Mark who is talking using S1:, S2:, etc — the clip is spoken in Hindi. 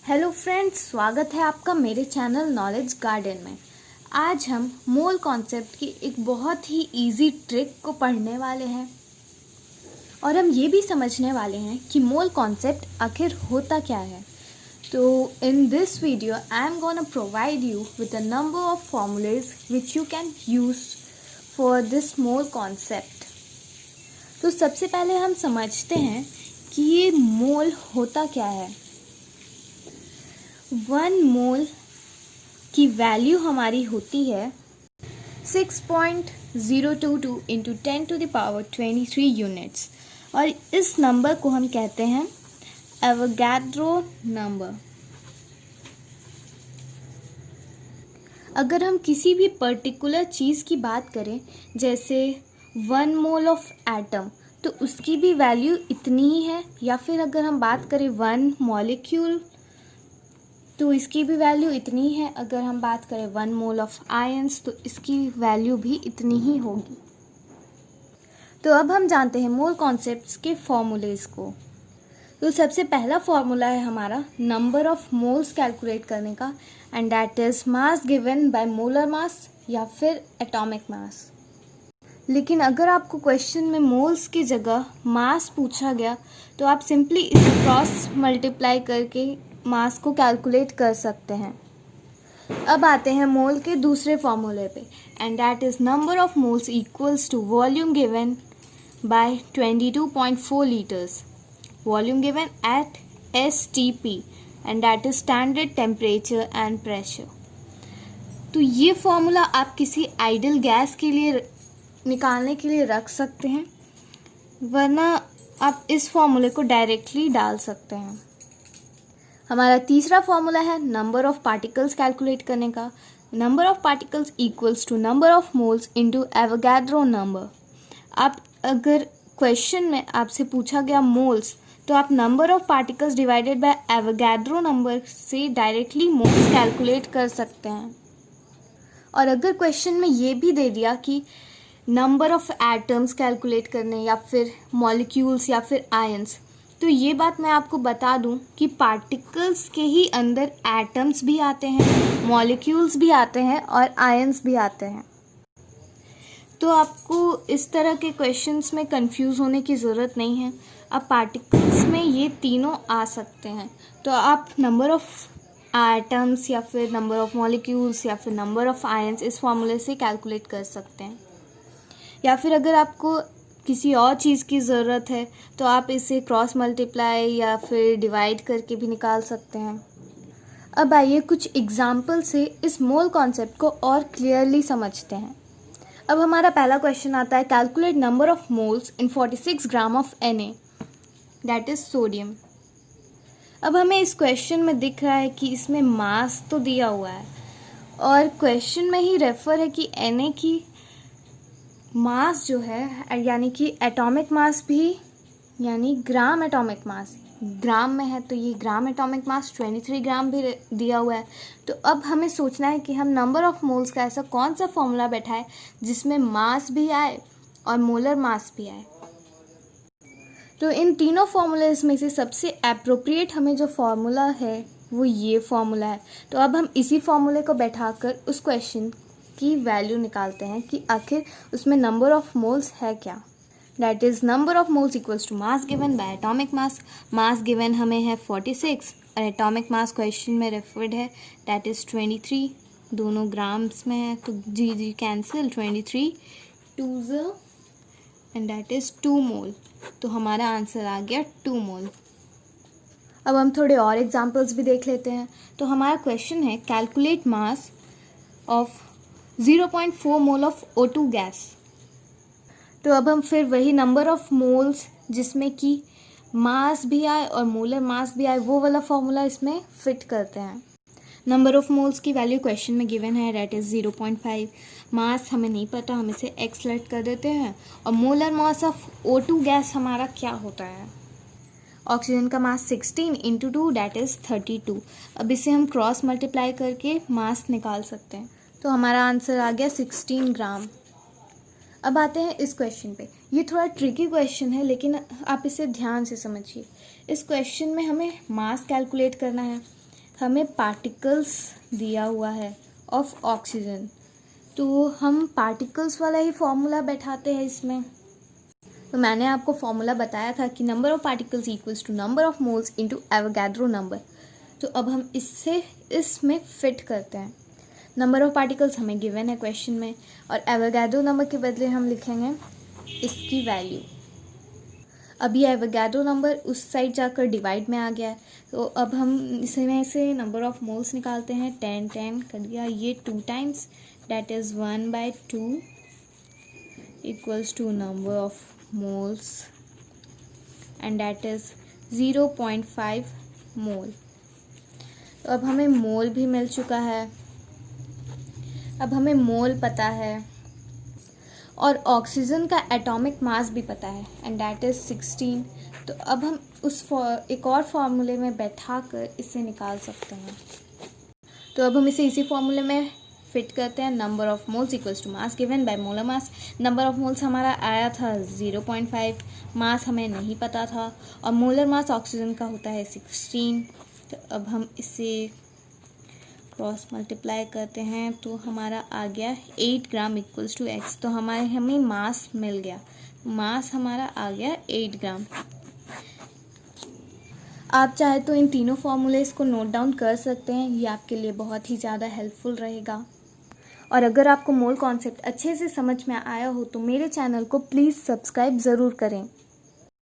S1: हेलो फ्रेंड्स, स्वागत है आपका मेरे चैनल नॉलेज गार्डन में। आज हम मोल कॉन्सेप्ट की एक बहुत ही इजी ट्रिक को पढ़ने वाले हैं और हम ये भी समझने वाले हैं कि मोल कॉन्सेप्ट आखिर होता क्या है। तो in this video I am gonna provide you with a number of formulas which you can use for this mole concept. तो सबसे पहले हम समझते हैं कि ये मोल होता क्या है। 1 मोल की वैल्यू हमारी होती है 6.022 इंटू 10⁻23 यूनिट्स और इस नंबर को हम कहते हैं एवोगाड्रो नंबर। अगर हम किसी भी पर्टिकुलर चीज़ की बात करें, जैसे 1 मोल ऑफ एटम, तो उसकी भी वैल्यू इतनी ही है, या फिर अगर हम बात करें 1 मॉलिक्यूल तो इसकी भी वैल्यू इतनी है। अगर हम बात करें 1 मोल ऑफ आयंस तो इसकी वैल्यू भी इतनी ही होगी। तो अब हम जानते हैं मोल कॉन्सेप्ट्स के फॉर्मूलेज को। तो सबसे पहला फॉर्मूला है हमारा नंबर ऑफ मोल्स कैलकुलेट करने का, and that is mass given by molar मास या फिर एटॉमिक मास। लेकिन अगर आपको क्वेश्चन में मोल्स की जगह मास पूछा गया तो आप सिंपली इसे क्रॉस मल्टीप्लाई करके मास को कैलकुलेट कर सकते हैं। अब आते हैं मोल के दूसरे फॉर्मूले पे, and that is number of moles equals to volume given by 22.4 litres, volume given at STP and that is standard temperature and pressure. तो ये फॉर्मूला आप किसी आइडल गैस के लिए निकालने के लिए रख सकते हैं, वरना आप इस फॉर्मूले को डायरेक्टली डाल सकते हैं। हमारा तीसरा फॉर्मूला है नंबर ऑफ पार्टिकल्स कैलकुलेट करने का। Number of particles equals to number of moles into Avogadro number. आप अगर क्वेश्चन में आपसे पूछा गया मोल्स, तो आप number of particles divided by Avogadro number से डायरेक्टली मोल्स कैलकुलेट कर सकते हैं। और अगर क्वेश्चन में ये भी दे दिया कि नंबर ऑफ एटम्स कैलकुलेट करने या फिर मॉलिक्यूल्स या फिर आयंस, तो ये बात मैं आपको बता दूं कि पार्टिकल्स के ही अंदर एटम्स भी आते हैं, मॉलिक्यूल्स भी आते हैं और आयंस भी आते हैं। तो आपको इस तरह के क्वेश्चंस में कंफ्यूज होने की ज़रूरत नहीं है। अब पार्टिकल्स में ये तीनों आ सकते हैं, तो आप नंबर ऑफ एटम्स या फिर नंबर ऑफ मॉलिक्यूल्स या फिर नंबर ऑफ आयंस इस फॉर्मूले से कैलकुलेट कर सकते हैं। या फिर अगर आपको किसी और चीज़ की ज़रूरत है तो आप इसे क्रॉस मल्टीप्लाई या फिर डिवाइड करके भी निकाल सकते हैं। अब आइए कुछ एग्जाम्पल से इस मोल कॉन्सेप्ट को और क्लियरली समझते हैं। अब हमारा पहला क्वेश्चन आता है, calculate number of moles in 46 gram of Na, that is sodium. अब हमें इस क्वेश्चन में दिख रहा है कि इसमें मास तो दिया हुआ है और क्वेश्चन में ही रेफर है कि Na की मास जो है, यानी कि एटॉमिक मास भी, यानी ग्राम एटॉमिक मास ग्राम में है, तो ये ग्राम एटॉमिक मास 23 ग्राम भी दिया हुआ है। तो अब हमें सोचना है कि हम नंबर ऑफ मोल्स का ऐसा कौन सा फॉर्मूला बैठाए जिसमें मास भी आए और मोलर मास भी आए। तो इन तीनों फॉर्मूलेज में से सबसे एप्रोप्रिएट हमें जो फॉर्मूला है वो ये फॉर्मूला है। तो अब हम इसी फॉर्मूले को बैठाकर उस क्वेश्चन की वैल्यू निकालते हैं कि आखिर उसमें नंबर ऑफ मोल्स है क्या। That is number of moles equals to mass given by atomic mass. Mass given हमें है 46 और एटॉमिक मास क्वेश्चन में रेफर्ड है, दैट इज 23। दोनों ग्राम्स में है तो g cancel, 23 2 and that is 2 mole. तो हमारा आंसर आ गया 2 मोल। अब हम थोड़े और एग्जाम्पल्स भी देख लेते हैं। तो हमारा क्वेश्चन है, calculate mass of 0.4 mole of O2 gas. तो अब हम फिर वही नंबर ऑफ मोल्स जिसमें कि मास भी आए और मोलर मास भी आए, वो वाला फॉर्मूला इसमें फिट करते हैं। नंबर ऑफ मोल्स की वैल्यू क्वेश्चन में गिवन है, दैट इज 0.5। मास हमें नहीं पता, हम इसे x लेट कर देते हैं। और molar mass of O2 gas हमारा क्या होता है, ऑक्सीजन का मास 16 इंटू 2 दैट इज 32। अब इसे हम क्रॉस मल्टीप्लाई करके मास निकाल सकते हैं, तो हमारा आंसर आ गया 16 ग्राम। अब आते हैं इस क्वेश्चन पे। ये थोड़ा ट्रिकी क्वेश्चन है, लेकिन आप इसे ध्यान से समझिए। इस क्वेश्चन में हमें मास कैलकुलेट करना है, हमें पार्टिकल्स दिया हुआ है ऑफ ऑक्सीजन, तो हम पार्टिकल्स वाला ही फॉर्मूला बैठाते हैं इसमें। तो मैंने आपको फॉर्मूला बताया था कि number of particles equals to number of moles into Avogadro number. तो अब हम इसमें फिट करते हैं। नंबर ऑफ़ पार्टिकल्स हमें गिवन है क्वेश्चन में, और एवोगैड्रो नंबर के बदले हम लिखेंगे इसकी वैल्यू। अब ये एवोगैड्रो नंबर उस साइड जाकर डिवाइड में आ गया है, तो अब हम इसमें से नंबर ऑफ़ मोल्स निकालते हैं। 10 कर दिया, ये 2 times, that is 1/2 equals to number of moles and that is 0.5 mole. तो अब हमें मोल भी मिल चुका है, अब हमें मोल पता है और ऑक्सीजन का एटॉमिक मास भी पता है एंड दैट इज़ 16। तो अब हम एक और फार्मूले में बैठा कर इसे निकाल सकते हैं। तो अब हम इसे इसी फार्मूले में फिट करते हैं। Number of moles equals to mass given by molar mass. Number of moles हमारा आया था 0.5, मास हमें नहीं पता था, और मोलर मास ऑक्सीजन का होता है 16। तो अब हम इसे क्रॉस मल्टीप्लाई करते हैं तो हमारा आ गया 8 ग्राम इक्वल्स टू x। तो हमें मास मिल गया, मास हमारा आ गया 8 ग्राम। आप चाहे तो इन तीनों फार्मूलेस को नोट डाउन कर सकते हैं, ये आपके लिए बहुत ही ज़्यादा हेल्पफुल रहेगा। और अगर आपको मोल कॉन्सेप्ट अच्छे से समझ में आया हो तो मेरे चैनल को प्लीज़ सब्सक्राइब ज़रूर करें।